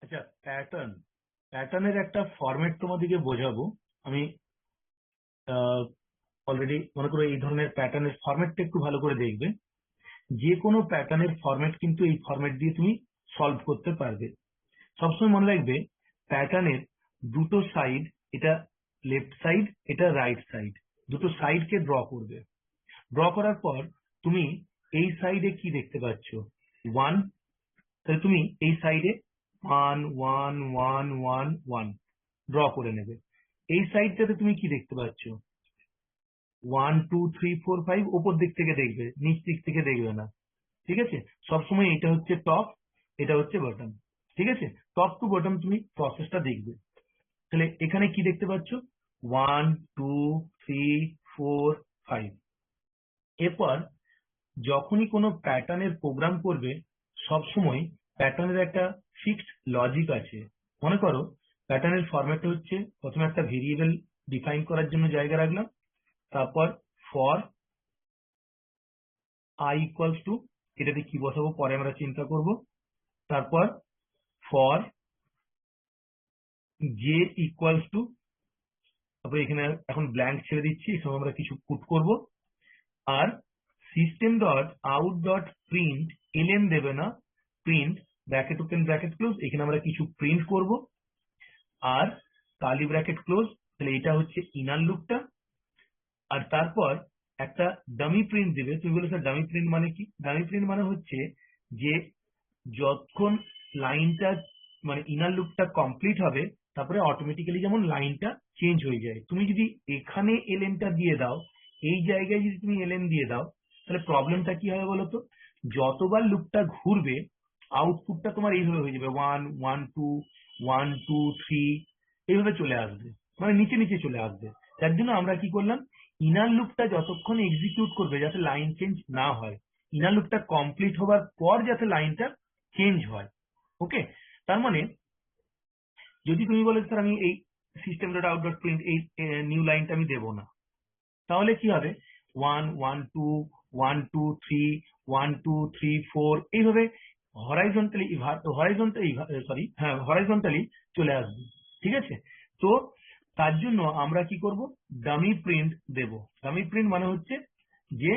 আচ্ছা, প্যাটার্নের একটা ফরম্যাট তোমাদেরকে বোঝাবো আমি। অলরেডি মনে করো এই ধরনের প্যাটার্নের ফরম্যাটটা একটু ভালো করে দেখবে। যে কোনো প্যাটার্নের ফরম্যাট কিন্তু এই ফরম্যাট দিয়ে তুমি সলভ করতে পারবে। সবসময় মনে রাখবে প্যাটার্নের দুটো সাইড, এটা লেফট সাইড, এটা রাইট সাইড, দুটো সাইডকে ড্র করবে। ড্র করার পর তুমি এই সাইডে কি দেখতে পাচ্ছ? ওয়ান। তাহলে তুমি এই সাইডে one one one one one draw করে নেবে। এই সাইডটাতে তুমি কি দেখতে পাচ্ছ? One two three four five, ওপর দিক থেকে দেখবে, নিচ দিক থেকে দেখবে না। ঠিক আছে? সবসময় এটা হচ্ছে টপ, এটা হচ্ছে বটম। ঠিক আছে? টপ টু বটম তুমি প্রসেসটা দেখবে। তাহলে এখানে কি দেখতে পাচ্ছ? One two three four five. এরপর যখনই কোনো প্যাটার্নের প্রোগ্রাম করবে, সবসময় প্যাটার্নের একটা ফিক্সড লজিক আছে। মনে করো প্যাটার্নের ফরম্যাটটা হচ্ছে, প্রথমে একটা ভেরিয়েবল ডিফাইন করার জন্য জায়গা রাখলাম, তারপর ফর আই ইকুয়ালস টু, এটাতে কি বসাবো পরে আমরা চিন্তা করব। তারপর ফর জে ইকুয়ালস টু, তারপর এখানে এখন ব্ল্যাঙ্ক ছেড়ে দিচ্ছি, এই সময় আমরা কিছু পুট করব। আর system dot out dot print LN দেবে না, print bracket open bracket close, এখানে আমরা কিছু প্রিন্ট করব। আর কার্লি ব্র্যাকেট ক্লোজ, তাহলে এটা হচ্ছে ইনার লুপটা। আর তারপর একটা ডামি প্রিন্ট দিবে। তুমি বলে স্যার ডামি প্রিন্ট মানে কি? ডামি প্রিন্ট মানে হচ্ছে যে যতক্ষণ লাইনটা মানে ইনার লুপটা কমপ্লিট হবে, তারপরে অটোমেটিক্যালি যেমন লাইনটা চেঞ্জ হয়ে যায়। তুমি যদি এখানে এলএনটা দিয়ে দাও, এই জায়গায় যদি তুমি এলএন দিয়ে দাও, তাহলে প্রবলেমটা কি হবে বলতো? যতবার লুপটা ঘুরবে, আউটপুটটা তোমার এইভাবে হয়ে যাবে, one one two one two three, এইভাবে চলে আসবে, মানে নিচে নিচে চলে আসবে। তার জন্য আমরা কি করলাম, ইনার লুপটা যতক্ষণ এক্সিকিউট করবে যাতে লাইন চেঞ্জ না হয়, ইনার লুপটা কমপ্লিট হবার পর যাতে লাইনটা চেঞ্জ হয়। ওকে? তার মানে যদি তুমি বলে স্যার আমি এই system dot out dot print এই নিউ লাইনটা আমি দেবো না, তাহলে কি হবে? One one two one two three one two three four, এইভাবে হরাইজন্টালি হরাইজন্টালি চলে আসবে। ঠিক আছে? তো তার জন্য আমরা কি করব, ডামি প্রিন্ট দেব। ডামি প্রিন্ট মানে হচ্ছে যে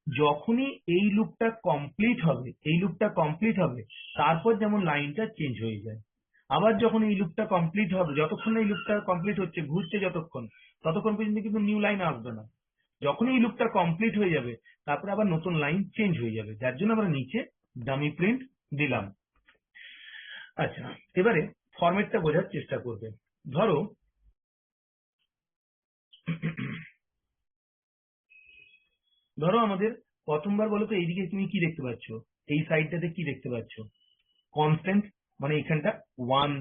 যখনই এই লুপটা কমপ্লিট হবে, এই লুপটা কমপ্লিট হবে, তারপর যেমন লাইনটা চেঞ্জ হয়ে যায়। আবার যখন এই লুপটা কমপ্লিট হবে, যতক্ষণ এই লুপটা কমপ্লিট হচ্ছে, ঘুরছে যতক্ষণ, ততক্ষণ পর্যন্ত কিন্তু নিউ লাইন আসবে না। যখনই এই লুপটা কমপ্লিট হয়ে যাবে, তারপরে আবার নতুন লাইন চেঞ্জ হয়ে যাবে। যার জন্য আমরা নিচে ডামি প্রিন্ট দিলাম। আচ্ছা, এবারে ফরম্যাটটা বোঝার চেষ্টা করবে। ধরো ধরো আমাদের প্রথমবার বলো তো এইদিকে তুমি কি দেখতে পাচ্ছ? এই সাইডটাতে কি দেখতে পাচ্ছ? কনস্ট্যান্ট, মানে এখানটা ওয়ান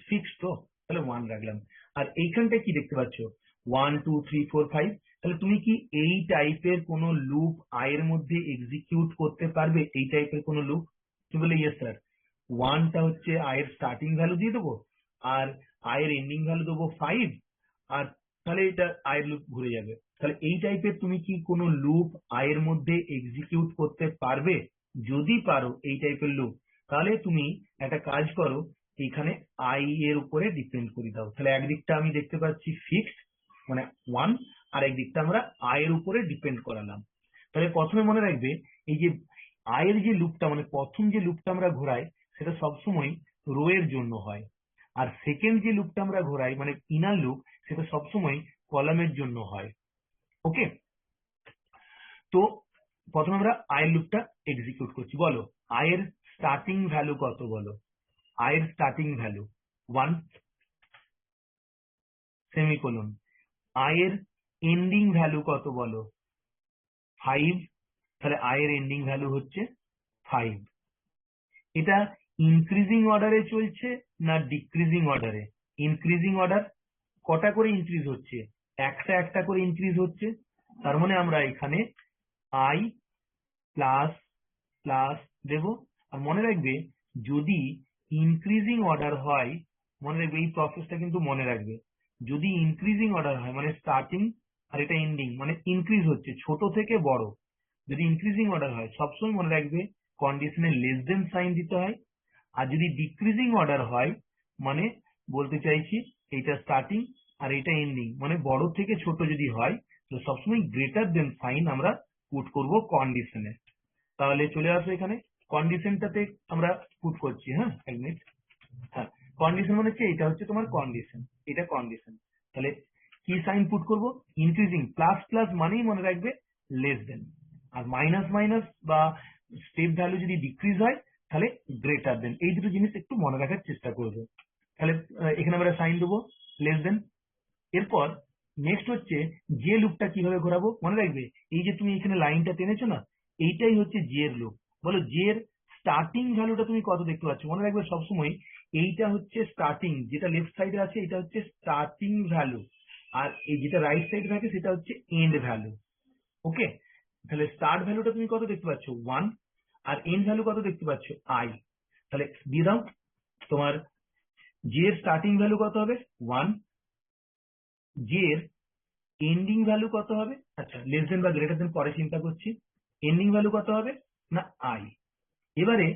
ফিক্স, তো তাহলে ওয়ান রাখলাম। আর এইখানটায় কি দেখতে পাচ্ছ? One two three four five. তাহলে তুমি কি এই টাইপের কোনো লুপ আয়ের মধ্যে এক্সিকিউট করতে পারবে? এই টাইপের কোনো লুপ? তুমি বলে ইয়েস স্যার। ওয়ানটা হচ্ছে আয়ের স্টার্টিং ভ্যালু দিয়ে দেবো, আর আয়ের এন্ডিং ভ্যালু দেবো ফাইভ, আর তাহলে এটা আয়ের লুপ ঘুরে যাবে। তাহলে এই টাইপের তুমি কি কোনো লুপ আয়ের মধ্যে এক্সিকিউট করতে পারবে? যদি পারো এই টাইপের লুপ, তাহলে তুমি একটা কাজ করো, এখানে আই এর উপরে ডিপেন্ড করে দাও। তাহলে একদিকটা আমি দেখতে পাচ্ছি ফিক্সড মানে ওয়ান, আর একদিকটা আমরা আয়ের উপরে ডিপেন্ড করালাম। তাহলে প্রথমে মনে রাখবে, এই যে আয়ের যে লুপটা মানে প্রথম যে লুপটা আমরা ঘোরাই, সেটা সবসময় রো এর জন্য হয়। আর সেকেন্ড যে লুপটা আমরা ঘোরাই মানে ইনার লুপ, সেটা সবসময় কলামের জন্য হয়। ওকে? তো প্রথমে আমরা আয়ের লুপটা এক্সিকিউট করছি। বলো আয়ের স্টার্টিং ভ্যালু কত? বলো আয়ের স্টার্টিং ভ্যালু ওয়ান, সেমিকোলন। আয়ের এন্ডিং ভ্যালু কত? বলো ফাইভ। তাহলে আয়ের এন্ডিং ভ্যালু হচ্ছে ফাইভ। এটা ইনক্রিজিং অর্ডারে চলছে না ডিক্রিজিং অর্ডারে? Increasing order. কটা করে ইনক্রিজ হচ্ছে? একটা একটা করে ইনক্রিজ হচ্ছে। তার মানে আমরা এখানে আই প্লাস প্লাস দেব। আর মনে রাখবে, যদি ইনক্রিজিং অর্ডার হয়, মনে রাখবে এই প্রসেসটা কিন্তু মনে রাখবে, যদি ইনক্রিজিং অর্ডার হয় মানে স্টার্টিং আর এটা এন্ডিং মানে ইনক্রিজ হচ্ছে ছোট থেকে বড়, যদি ইনক্রিজিং অর্ডার হয় সবসময় মনে রাখবে কন্ডিশনে লেস দেন সাইন দিতে হয়। আর যদি ডিক্রিজিং অর্ডার হয় মানে বলতে চাইছি এইটা স্টার্টিং আর এটা এন্ডিং, মানে বড় থেকে ছোট যদি হয় তো সবসময় গ্রেটার দেন সাইন আমরা পুট করব কন্ডিশনে। তাহলে চলে আসো এখানে কন্ডিশনটাতে আমরা পুট করছি। হ্যাঁ, এক মিনিট। হ্যাঁ, কন্ডিশন মানে হচ্ছে এটা হচ্ছে তোমার কন্ডিশন, এটা কন্ডিশন। তাহলে কি সাইন পুট করব? ইনক্রিজিং, প্লাস প্লাস মানেই মনে রাখবে লেস দেন, আর মাইনাস মাইনাস বা স্টেপ ভ্যালু যদি ডিক্রিজ হয় তাহলে গ্রেটার দেন। এই দুটো জিনিস একটু মনে রাখার চেষ্টা করবে। তাহলে এখানে আমরা সাইন দেবো লেস দেন। এরপর নেক্সট হচ্ছে যে লুপটা কিভাবে ঘোরাবো মনে রাখবে, এই যে তুমি এখানে লাইনটা টেনেছো না, এইটাই হচ্ছে জে এর লুপ। বলো জে এর স্টার্টিং ভ্যালুটা তুমি কত দেখতে পাচ্ছ? মনে রাখবে সবসময় এইটা হচ্ছে স্টার্টিং, যেটা লেফট সাইডে আছে এটা হচ্ছে স্টার্টিং ভ্যালু, আর এই যেটা রাইট সাইডে থাকে সেটা হচ্ছে এন্ড ভ্যালু। ওকে, তাহলে স্টার্ট ভ্যালুটা তুমি কত দেখতে পাচ্ছ? 1। আর এন্ড ভ্যালু কত দেখতে পাচ্ছ? আই। তাহলে দিয়ে দাও, তোমার জে এর স্টার্টিং ভ্যালু কত হবে? 1। জে এর এন্ডিং ভ্যালু কত হবে? আচ্ছা, লেস দেন বা গ্রেটার দেন পরে চিন্তা করছি। এন্ডিং ভ্যালু কত হবে? না আই। এবারে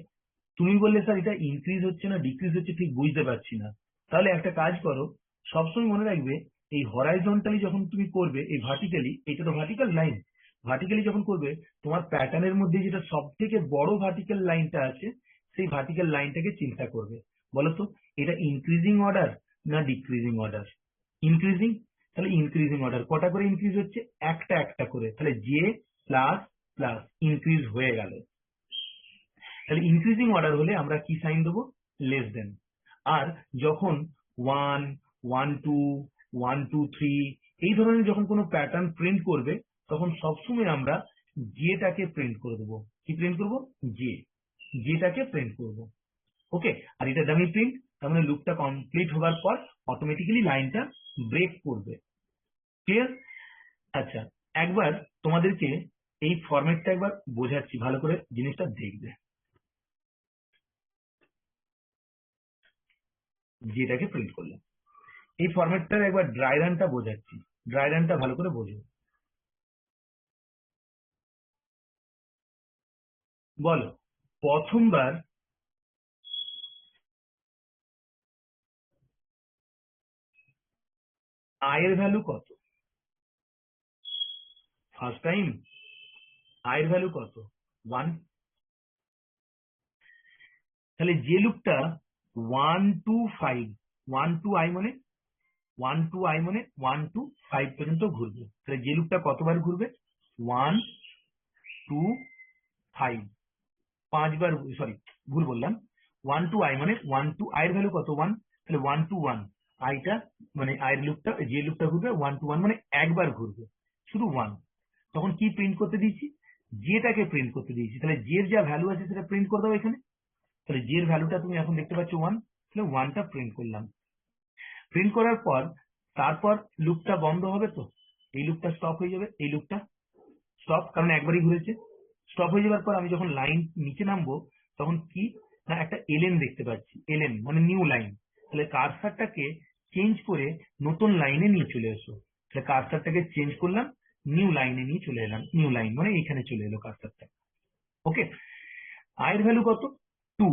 তুমি বললে স্যার এটা ইনক্রিজ হচ্ছে না ডিক্রিজ হচ্ছে ঠিক বুঝতে পারছি না। তাহলে একটা কাজ করো, সবসময় মনে রাখবে এই হরাইজন্টালি যখন তুমি করবে, এই ভার্টিক্যালি, এটা তো ভার্টিক্যাল লাইন, ভার্টিক্যালি যখন করবে তোমার প্যাটার্নের মধ্যে যেটা সব থেকে বড় ভার্টিক্যাল লাইনটা আছে সেই ভার্টিক্যাল লাইনটাকে চিন্তা করবে। বলো তো এটা ইনক্রিজিং অর্ডার না ডিক্রিজিং অর্ডার? ইনক্রিজিং। তাহলে ইনক্রিজিং অর্ডার কটা করে ইনক্রিজ হচ্ছে? একটা একটা করে। তাহলে জে প্লাস প্লাস ইনক্রিজ হয়ে গেল। তাহলে ইনক্রিজিং অর্ডার হলে আমরা কি সাইন দেবো? Less than. আর যখন 1 1 2 1 2 3 এই ধরনের যখন কোনো প্যাটার্ন প্রিন্ট করবে তখন সবসময় আমরা জেটাকে প্রিন্ট করে দেবো। কি প্রিন্ট করবো? জে, জেটাকে প্রিন্ট করবো। ওকে, আর এটা ডামি প্রিন্ট, তার মানে লুপটা কমপ্লিট হওয়ার পর অটোমেটিক্যালি লাইনটা ব্রেক করবে। ক্লিয়ার? আচ্ছা, একবার তোমাদেরকে এই ফরম্যাটটা একবার বোঝাচ্ছি, ভালো করে জিনিসটা দেখবে। যেটাকে প্রিন্ট করলাম এই ফরম্যাটটার একবার ড্রাই রানটা বোঝাচ্ছি, ড্রাই রানটা ভালো করে বোঝো। বলো প্রথমবার আয়ের ভ্যালু কত? ফার্স্ট টাইম আয়ের ভ্যালু কত? 1। তাহলে যে লুপটা 1 টু 5, 1 টু আই মানে 1 টু আই মানে 1 টু 5 পর্যন্ত ঘুরবে, তাহলে যে লুপটা কতবার ঘুরবে? 1 টু 5, 5 বার, সরি ভুল বললাম। 1 টু আই মানে 1 টু আয়ের ভ্যালু কত? 1। তাহলে 1 টু 1 আইটা মানে আয়ের লুপটা, যে লুপটা ঘুরবে 1 টু 1 মানে একবার ঘুরবে, শুধু 1। তখন কি প্রিন্ট করতে দিয়েছি? জেটাকে প্রিন্ট করতে দিয়েছি। তাহলে জের যা ভ্যালু আছে সেটা প্রিন্ট করে দাও এখানে। তাহলে জের ভ্যালুটা তুমি এখন দেখতে পাচ্ছ 1, তাহলে 1টা প্রিন্ট করলাম। প্রিন্ট করার পর তারপর লুপটা বন্ধ হবে, তো এই লুপটা স্টপ হয়ে যাবে, এই লুপটা স্টপ, কারণ একবারই ঘুরেছে। স্টপ হয়ে যাওয়ার পর আমি যখন লাইন নিচে নামবো তখন কি না একটা এলএন দেখতে পাচ্ছি, এলএন মানে নিউ লাইন। তাহলে কার্সারটাকে চেঞ্জ করে নতুন লাইনে নিয়ে চলে এসো। তাহলে কার্সারটাকে চেঞ্জ করলাম, নিউ লাইনে নিয়ে চলে এলাম, নিউ লাইন মানে এখানে চলে এলো কার্সারটা। ওকে, আয়ের ভ্যালু কত? 2।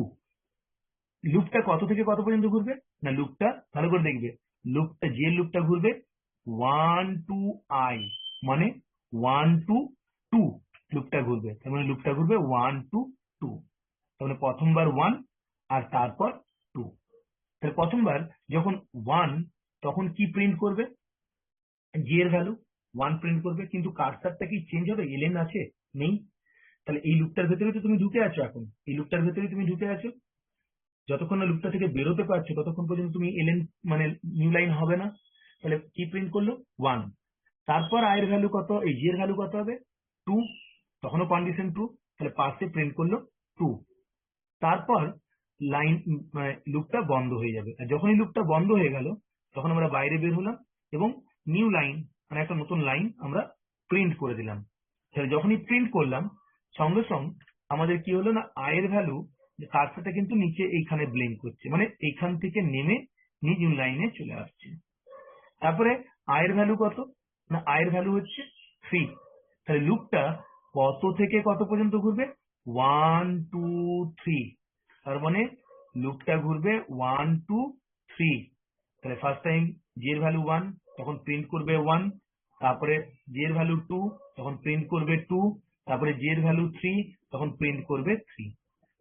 লুপটা কত থেকে কত পর্যন্ত ঘুরবে? না লুপটা ভালো করে দেখবে, লুপটা যে লুপটা ঘুরবে 1 টু আই মানে 1 টু 2 লুপটা ঘুরবে, তার মানে লুপটা ঘুরবে 1 টু 2। তার মানে প্রথমবার 1 আর তারপর 2। তাহলে প্রথমবার যখন 1 তখন কি প্রিন্ট করবে? জি এর ভ্যালু 1 প্রিন্ট করবে, কিন্তু কার্সারটা কি চেঞ্জ হবে? এলএন আছে? নেই। তাহলে এই লুপটার ভেতরে তো তুমি ঢুকে আছো, এখন এই লুপটার ভেতরে তুমি ঢুকে আছো, যতক্ষণ না লুপটা থেকে বেরোতে পারছো ততক্ষণ পর্যন্ত তুমি এলএন মানে নিউ লাইন হবে না। তাহলে কি প্রিন্ট করলো? 1। তারপর আয়ের ভ্যালু কত? এই জি এর ভ্যালু কত হবে? 2। তখনও কন্ডিশন ট্রু, তাহলে পাশে প্রিন্ট করলো 2। তারপর লাইন লুপটা বন্ধ হয়ে যাবে, আর যখনই লুপটা বন্ধ হয়ে গেল তখন আমরা বাইরে বের হলাম এবং নিউ লাইন মানে একটা নতুন লাইন আমরা প্রিন্ট করে দিলাম। তাহলে যখনই প্রিন্ট করলাম সঙ্গে সঙ্গে আমাদের কি হলো না আয়ের ভ্যালু কার্সারটা কিন্তু নিচে এইখানে ব্লিঙ্ক করছে, মানে এইখান থেকে নেমে নিউ লাইনে চলে আসছে। তারপরে আয়ের ভ্যালু কত? না আয়ের ভ্যালু হচ্ছে 3। তাহলে লুপটা কত থেকে কত পর্যন্ত ঘুরবে? 1 2 3, তার মানে লুপটা ঘুরবে 1 2 3। তাহলে ফার্স্ট টাইম j এর ভ্যালু 1, তখন প্রিন্ট করবে 1। তারপরে j এর ভ্যালু 2, তখন প্রিন্ট করবে 2। তারপরে j এর ভ্যালু 3, তখন প্রিন্ট করবে 3।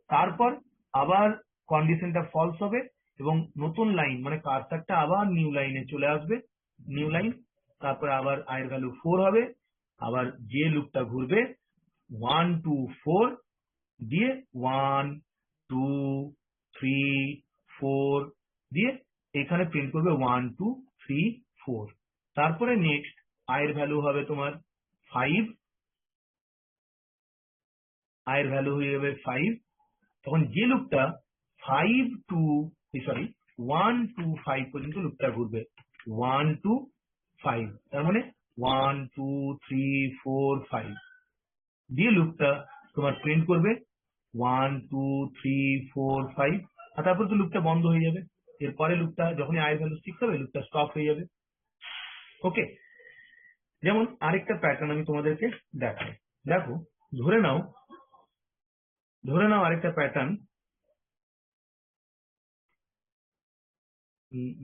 তারপর আবার কন্ডিশনটা ফলস হবে এবং নতুন লাইন মানে কার্সারটা আবার নিউ লাইনে চলে আসবে, নিউ লাইন। তারপরে আবার i এর ভ্যালু 4 হবে, আবার যে লুপটা ঘুরবে 1 2 4 দিয়ে 1 2 3 4 দিয়ে এখানে প্রিন্ট করবে 1 2 3 4। তারপরে নেক্সট i এর ভ্যালু হবে তোমার 5, i এর ভ্যালু হয়ে যাবে 5। তখন যে লুপটা 5 টু 1 2 5 পর্যন্ত লুপটা ঘুরবে, 1 2 5, তার মানে 1 2 3 4 5 দিয়ে লুপটা তোমার প্রিন্ট করবে 1 2 3 4 5। আর তারপর তো লুপটা বন্ধ হয়ে যাবে। এরপরে লুপটা যখনই i এর ভ্যালু 6 হবে লুপটা স্টপ হয়ে যাবে। ওকে, যেমন আরেকটা প্যাটার্ন আমি তোমাদেরকে দেখাই। দেখো, ধরে নাও আরেকটা প্যাটার্ন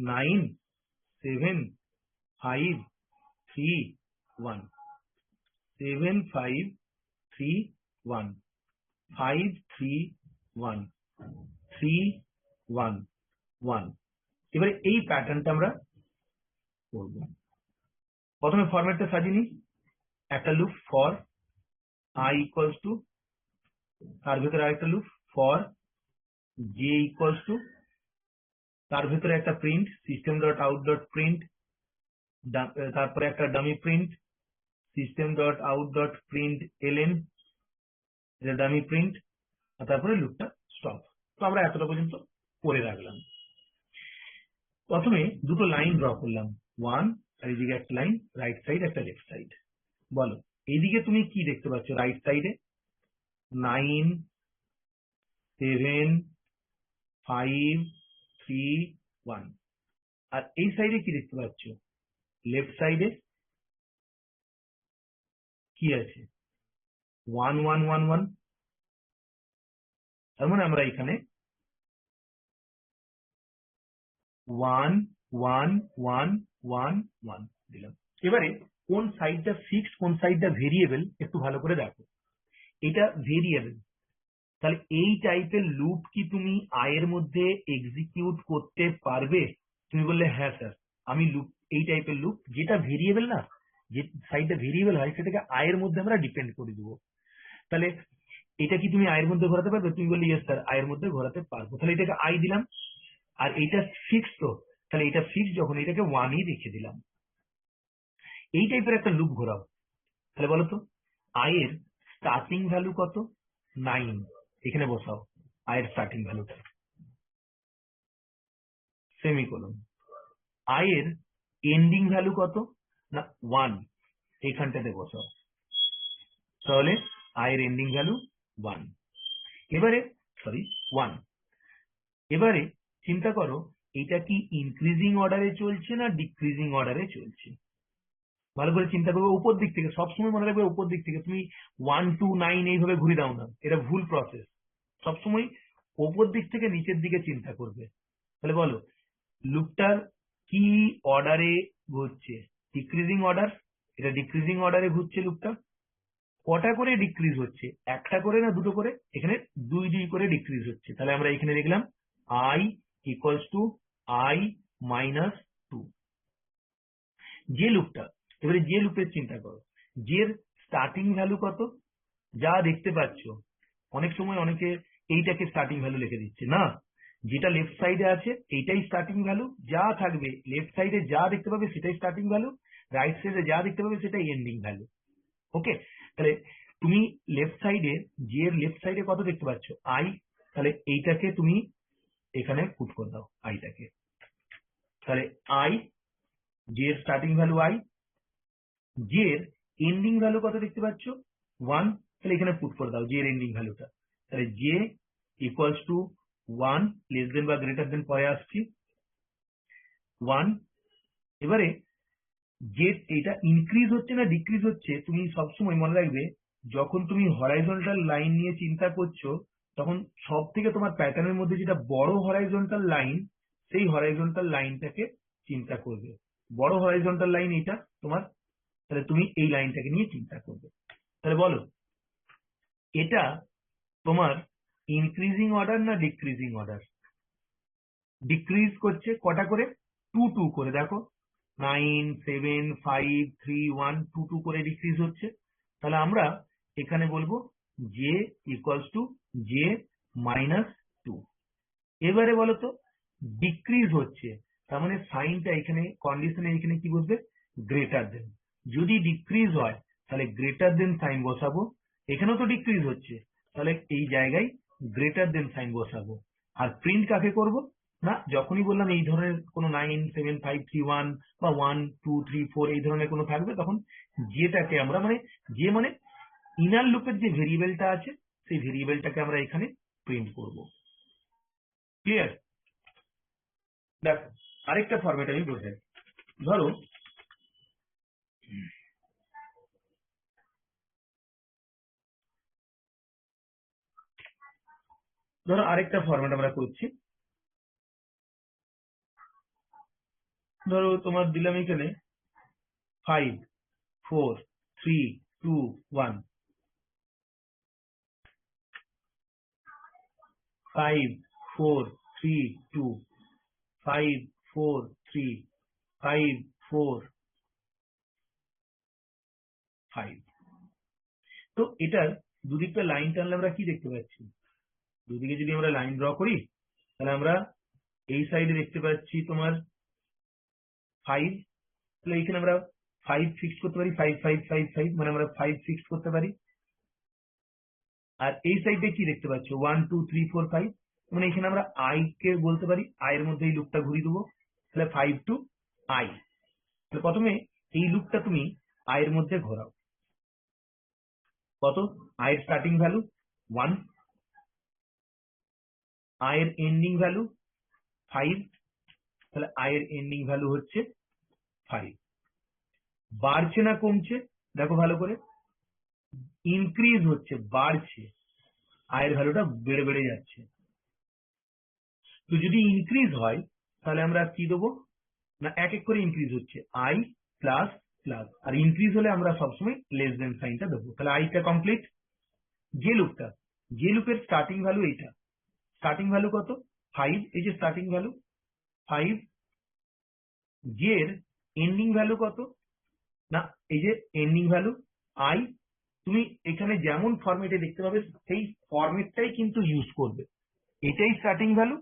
9 7 5 3 1, 7 5 3 1, 5 3 1, 3 1 1। এবারে এই প্যাটার্নটা আমরা করব। প্রথমে ফরম্যাটটা সাজিয়ে নিই। একটা loop for i equals to, তার ভেতরে আরেকটা loop for j equals to, তার ভেতরে একটা print system dot out dot print, তারপরে একটা dummy print system dot out dot print ln, এটা ডামি প্রিন্ট, আর তারপরে লুপটা স্টপ। তো আমরা এতটা পর্যন্ত করে রাখলাম। প্রথমে দুটো লাইন ড্র করলাম, 1 আর এইদিকে একটা লাইন, রাইট সাইড একটা লেফট সাইড। বলো এইদিকে তুমি কি দেখতে পাচ্ছ? রাইট সাইডে 9 7 5 3 1। আর এই সাইডে কি দেখতে পাচ্ছ? লেফট সাইডে কি আছে? 1 1 1 1। তার মানে আমরা এখানে 1 1 1 1 1 দিলাম। এবারে কোন সাইডটা ফিক্সড কোন সাইডটা ভেরিয়েবল একটু ভালো করে দেখো। এটা ভেরিয়েবল, তাহলে এই টাইপের লুপ কি তুমি i এর মধ্যে এক্সিকিউট করতে পারবে? তুমি বললে হ্যাঁ স্যার, আমি লুপ এই টাইপের লুপ যেটা ভেরিয়েবল না, যে সাইডটা ভেরিয়েবল হয় সেটাকে i এর মধ্যে আমরা ডিপেন্ড করে দেবো। তাহলে এটা কি তুমি i এর মধ্যে ঘোরাতে পারবে? তুমি বললে ইয়েস স্যার, i এর মধ্যে ঘোরাতে পারবো। তাহলে এটাকে i দিলাম। আর এটা ফিক্সড, তো তাহলে এটা ফিক্সড যখন এটাকে 1ই রেখে দিলাম। এই টাইপের একটা লুপ ঘোরাও। তাহলে বলো তো i এর স্টার্টিং ভ্যালু কত? 9। এখানে বসাও i এর স্টার্টিং ভ্যালুটা, সেমিকোলন। i এর এন্ডিং ভ্যালু কত? না 1, এখানটাতে বসাও। তাহলে i এর এন্ডিং ভ্যালু 1। এবারে 1। এবারে চিন্তা করো এটা কি ইনক্রিজিং অর্ডারে চলছে না ডিক্রিজিং অর্ডারে চলছে? ভালো করে চিন্তা করবে উপর দিক থেকে, সবসময় মনে রাখবে উপর দিক থেকে। তুমি 1 2 9 এইভাবে ঘুরে দাও না, এটা ভুল প্রসেস। সবসময় উপর দিক থেকে নিচের দিকে চিন্তা করবে। তাহলে বলো লুপটার কি অর্ডারে ঘুরছে? ডিক্রিজিং অর্ডার, এটা ডিক্রিজিং অর্ডারে ঘুরছে লুপটা। কটা করে ডিক্রিজ হচ্ছে? একটা করে না দুটো করে? এখানে 2 2 করে ডিক্রিজ হচ্ছে। তাহলে আমরা এখানে দেখলাম i equals to i minus 2। যে লুপটা, এবারে যে লুপের চিন্তা করো, যে স্টার্টিং ভ্যালু কত? যা দেখতে পাচ্ছ, অনেক সময় অনেকে এইটাকে স্টার্টিং ভ্যালু লিখে দিচ্ছে না, যেটা লেফট সাইডে আছে এইটাই স্টার্টিং ভ্যালু। যা থাকবে লেফট সাইডে যা দেখতে পাবে সেটাই স্টার্টিং ভ্যালু, রাইট সাইডে যা দেখতে পাবে সেটাই এন্ডিং ভ্যালু। ওকে, তাহলে তুমি লেফট সাইডে, যে এর লেফট সাইডে কত দেখতে পাচ্ছ? i। তাহলে এইটাকে তুমি এখানে পুট করে দাও আইটাকে। তাহলে i, যে এর স্টার্টিং ভ্যালু i, যে এর এন্ডিং ভ্যালু কত দেখতে পাচ্ছ? 1। তাহলে এখানে পুট করে দাও যে এর এন্ডিং ভ্যালুটা। তাহলে যে ইকুয়ালস টু 1, লেস দেন বা গ্রেটার দেন পরে আসছি 1। এবারে যে এটা ইনক্রিজ হচ্ছে না ডিক্রিজ হচ্ছে, তুমি সবসময় মনে রাখবে যখন তুমি হরাইজন্টাল লাইন নিয়ে চিন্তা করছো তখন সব থেকে তোমার প্যাটার্নের মধ্যে যেটা বড় হরাইজন্টাল লাইন, সেই হরাইজন্টাল লাইনটাকে চিন্তা করবে। বড় হরাইজন্টাল লাইন এটা তোমার, তাহলে তুমি এই লাইনটাকে নিয়ে চিন্তা করবে। তাহলে বলো এটা তোমার ইনক্রিজিং অর্ডার না ডিক্রিজিং অর্ডার? ডিক্রিজ করছে কটা করে? 2 করে। দেখো 9 7 5 3 1 2 করে ডিক্রিজ হচ্ছে। তাহলে আমরা এখানে বলবো J equals to J minus 2। এবারে বলো তো ডিক্রিজ হচ্ছে, তার মানে সাইনটা এখানে কন্ডিশনে এখানে কি বসবে? Greater than. যদি ডিক্রিজ হয় তাহলে গ্রেটার দেন সাইন বসাবো। এখানেও তো ডিক্রিজ হচ্ছে, তাহলে এই জায়গায় গ্রেটার দেন সাইন বসাবো। আর প্রিন্ট কাকে করব? না, যখনই বললাম এই ধরনের কোনো 9 7 5 3 1 বা 1 2 3 4 এই ধরনের কোনো থাকবে, তখন যেটাকে আমরা মানে যে মানে ইনার লুপের যে ভেরিয়েবলটা আছে সেই ভেরিয়েবলটাকে আমরা এখানে প্রিন্ট করব। ক্লিয়ার? দেখো আরেকটা ফরম্যাট আমি বোঝাই। ধরো ধরো আরেকটা ফরম্যাট আমরা করছি। ধরো তোমার দিলাম এখানে 5 4 3 2 1, 5 4 3 2, 5 4 3 5 4 5। তো এটার দুদিকটা লাইন টানলে আমরা কি দেখতে পাচ্ছি? দুদিকে যদি আমরা লাইন ড্র করি তাহলে আমরা এই সাইডে দেখতে পাচ্ছি তোমার 5, তাহলে এখানে আমরা 5 ফিক্স করতে পারি, 5 5 5 5 মানে আমরা 5 ফিক্স করতে পারি। আর এই সাইডে কি দেখতে পাচ্ছ? 1 2 3 4 5, মানে এখানে আমরা আই কে বলতে পারি, আই এর মধ্যে এই লুপটা ঘুরিয়ে দেবো। তাহলে 5 টু আই। তাহলে প্রথমে এই লুপটা তুমি আই এর মধ্যে ঘোরাও। কত? আই এর স্টার্টিং ভ্যালু 1, আই এর এন্ডিং ভ্যালু 5, তাহলে আই এর এন্ডিং ভ্যালু হচ্ছে 5। বাড়ছে না কমছে? দেখো ভালো করে, ইনক্রিজ হচ্ছে, বাড়ছে, আয়ের ভ্যালুটা বেড়ে বেড়ে যাচ্ছে। তো যদি ইনক্রিজ হয় তাহলে আমরা কি দেবো? না এক এক করে ইনক্রিজ হচ্ছে, আই প্লাস প্লাস, আর ইনক্রিজ হলে আমরা সবসময় লেস দেন সাইনটা দেবো। তাহলে আইটা কমপ্লিট। যে লুপটা, যে লুপের স্টার্টিং ভ্যালু এইটা, স্টার্টিং ভ্যালু কত? 5, এই যে স্টার্টিং ভ্যালু 5। যে এর এন্ডিং ভ্যালু কত? না এই যে এন্ডিং ভ্যালু আই। তুমি এখানে যেমন ফরম্যাটে দেখতে পাবে সেই ফরম্যাটটাই কিন্তু ইউজ করবে। এটাই স্টার্টিং ভ্যালু,